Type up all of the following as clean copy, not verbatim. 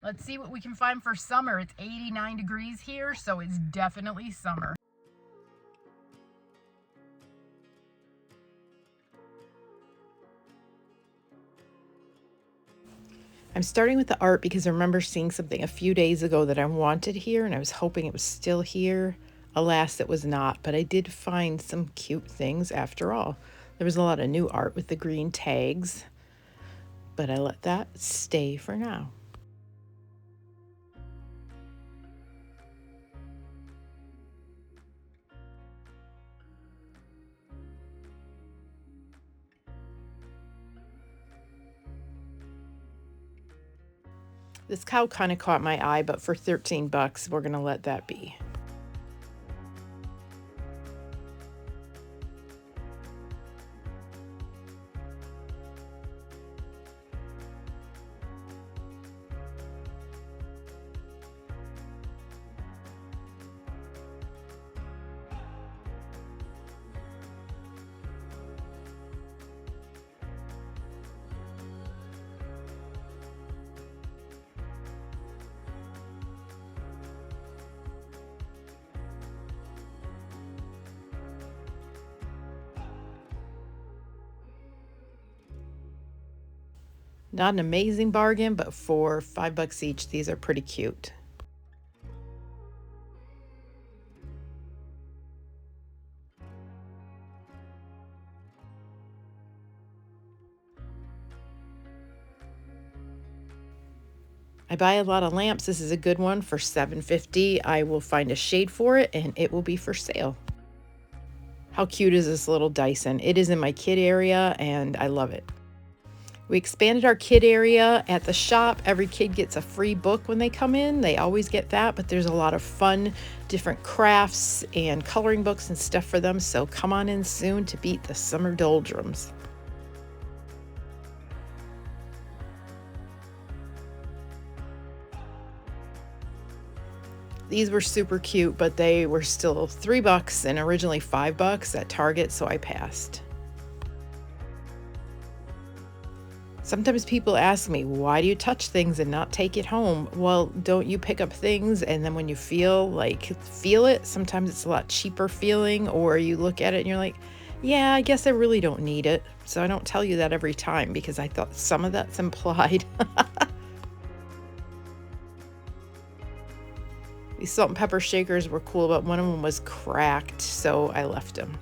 Let's see what we can find for summer. It's 89 degrees here, so it's definitely summer. I'm starting with the art because I remember seeing something a few days ago that I wanted here, and I was hoping it was still here. Alas, it was not, but I did find some cute things after all. There was a lot of new art with the green tags, but I let that stay for now. This cow kind of caught my eye, but for 13 bucks, we're going to let that be. Not an amazing bargain, but for 5 bucks each, these are pretty cute. I buy a lot of lamps. This is a good one for $7.50. I will find a shade for it and it will be for sale. How cute is this little Dyson? It is in my kid area and I love it. We expanded our kid area at the shop. Every kid gets a free book when they come in. They always get that, but there's a lot of fun, different crafts and coloring books and stuff for them. So come on in soon to beat the summer doldrums. These were super cute, but they were still 3 bucks and originally 5 bucks at Target, so I passed. Sometimes people ask me, why do you touch things and not take it home? Well, don't you pick up things and then when you feel it, sometimes it's a lot cheaper feeling, or you look at it and you're like, yeah, I guess I really don't need it. So I don't tell you that every time because I thought some of that's implied. These salt and pepper shakers were cool, but one of them was cracked, so I left them.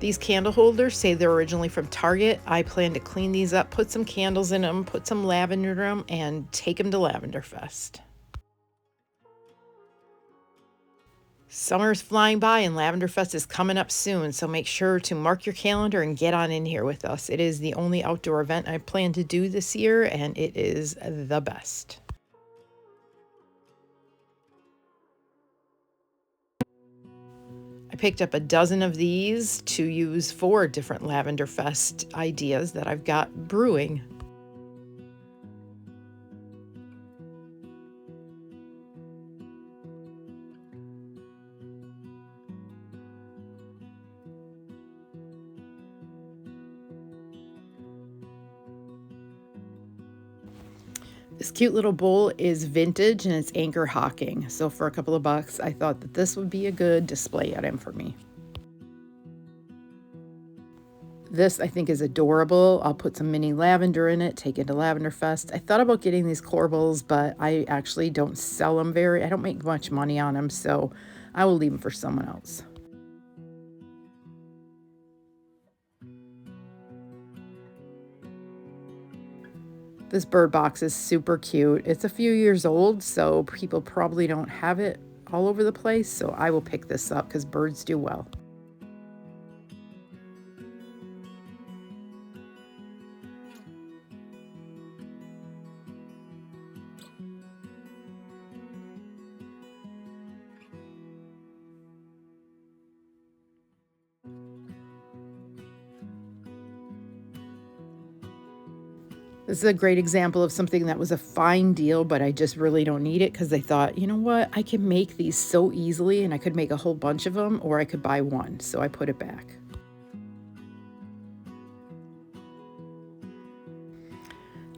These candle holders say they're originally from Target. I plan to clean these up, put some candles in them, put some lavender in them, and take them to Lavender Fest. Summer's flying by and Lavender Fest is coming up soon, so make sure to mark your calendar and get on in here with us. It is the only outdoor event I plan to do this year, and it is the best. I picked up a dozen of these to use for different Lavender Fest ideas that I've got brewing. This cute little bowl is vintage and it's anchor hocking. So for a couple of bucks, I thought that this would be a good display item for me. This I think is adorable. I'll put some mini lavender in it, take it to Lavender Fest. I thought about getting these corbels, but I actually don't sell them I don't make much money on them, so I will leave them for someone else. This bird box is super cute. It's a few years old, so people probably don't have it all over the place, so I will pick this up because birds do well. This is a great example of something that was a fine deal, but I just really don't need it because they thought, you know what, I can make these so easily and I could make a whole bunch of them or I could buy one. So I put it back.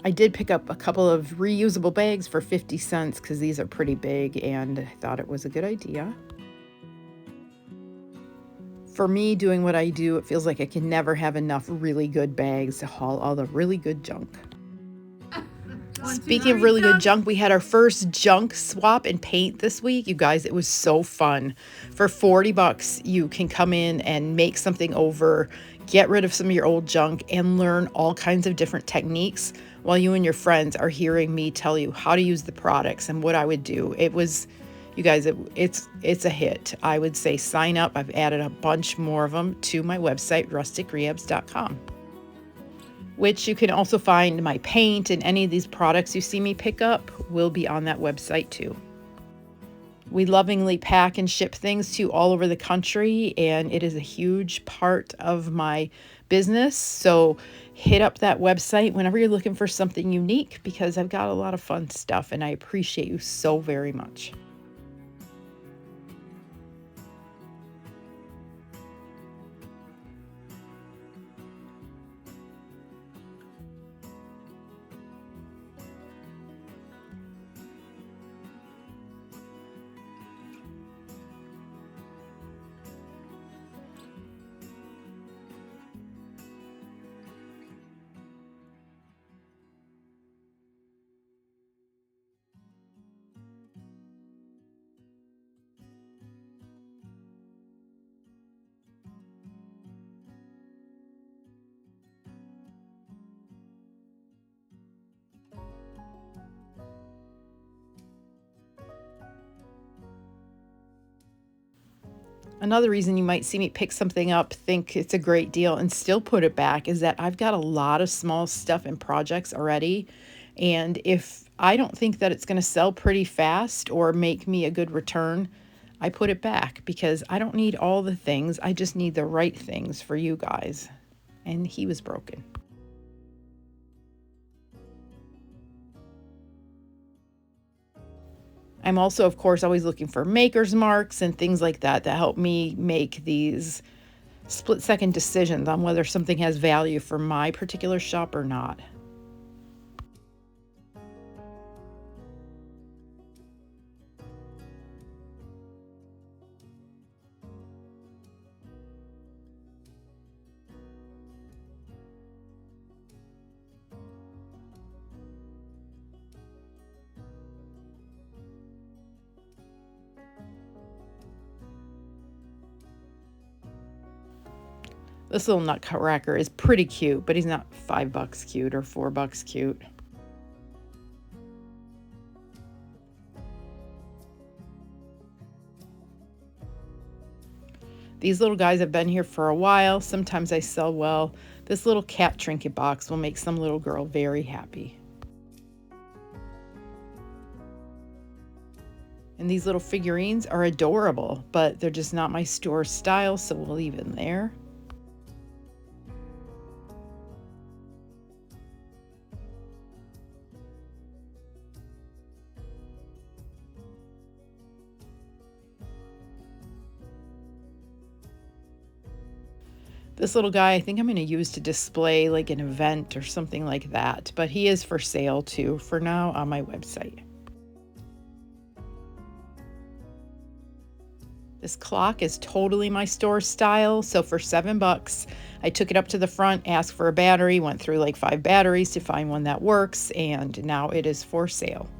I did pick up a couple of reusable bags for 50 cents because these are pretty big and I thought it was a good idea. For me, doing what I do, it feels like I can never have enough really good bags to haul all the really good junk. Speaking of really good junk, we had our first junk swap and paint this week. You guys, it was so fun. For 40 bucks, you can come in and make something over, get rid of some of your old junk, and learn all kinds of different techniques while you and your friends are hearing me tell you how to use the products and what I would do. It was, you guys, it's a hit. I would say sign up. I've added a bunch more of them to my website, rusticrehabs.com. which you can also find my paint and any of these products you see me pick up will be on that website too. We lovingly pack and ship things to all over the country, and it is a huge part of my business. So hit up that website whenever you're looking for something unique because I've got a lot of fun stuff and I appreciate you so very much. Another reason you might see me pick something up, think it's a great deal, and still put it back is that I've got a lot of small stuff and projects already. And if I don't think that it's going to sell pretty fast or make me a good return, I put it back because I don't need all the things. I just need the right things for you guys. And he was broken. I'm also, of course, always looking for maker's marks and things like that that help me make these split-second decisions on whether something has value for my particular shop or not. This little nutcracker is pretty cute, but he's not $5 cute or $4 cute. These little guys have been here for a while. Sometimes I sell well. This little cat trinket box will make some little girl very happy. And these little figurines are adorable, but they're just not my store style, so we'll leave them there. This little guy, I think I'm going to use to display like an event or something like that, but he is for sale too for now on my website. This clock is totally my store style, so for $7, I took it up to the front, asked for a battery, went through like 5 batteries to find one that works, and now it is for sale.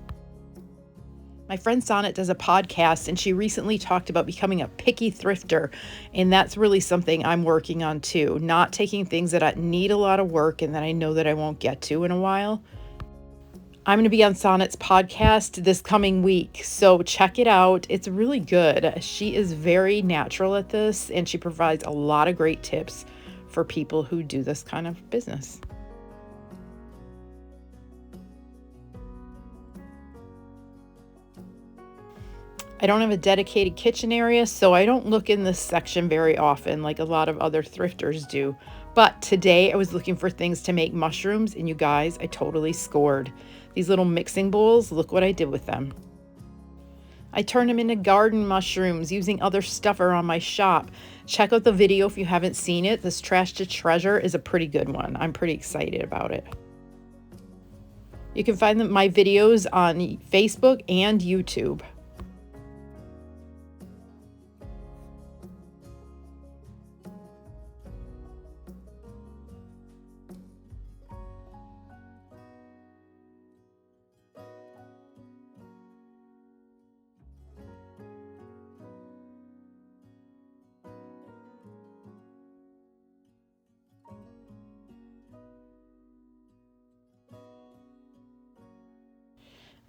My friend Sonnet does a podcast, and she recently talked about becoming a picky thrifter, and that's really something I'm working on too. Not taking things that need a lot of work and that I know that I won't get to in a while. I'm going to be on Sonnet's podcast this coming week, so check it out. It's really good. She is very natural at this, and she provides a lot of great tips for people who do this kind of business. I don't have a dedicated kitchen area, so I don't look in this section very often like a lot of other thrifters do. But today I was looking for things to make mushrooms, and you guys, I totally scored. These little mixing bowls, look what I did with them. I turned them into garden mushrooms using other stuff around my shop. Check out the video if you haven't seen it. This Trash to Treasure is a pretty good one. I'm pretty excited about it. You can find my videos on Facebook and YouTube.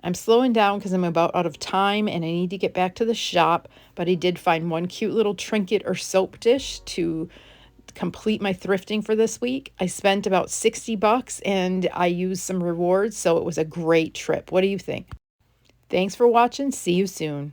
I'm slowing down because I'm about out of time and I need to get back to the shop, but I did find one cute little trinket or soap dish to complete my thrifting for this week. I spent about 60 bucks and I used some rewards, so it was a great trip. What do you think? Thanks for watching. See you soon.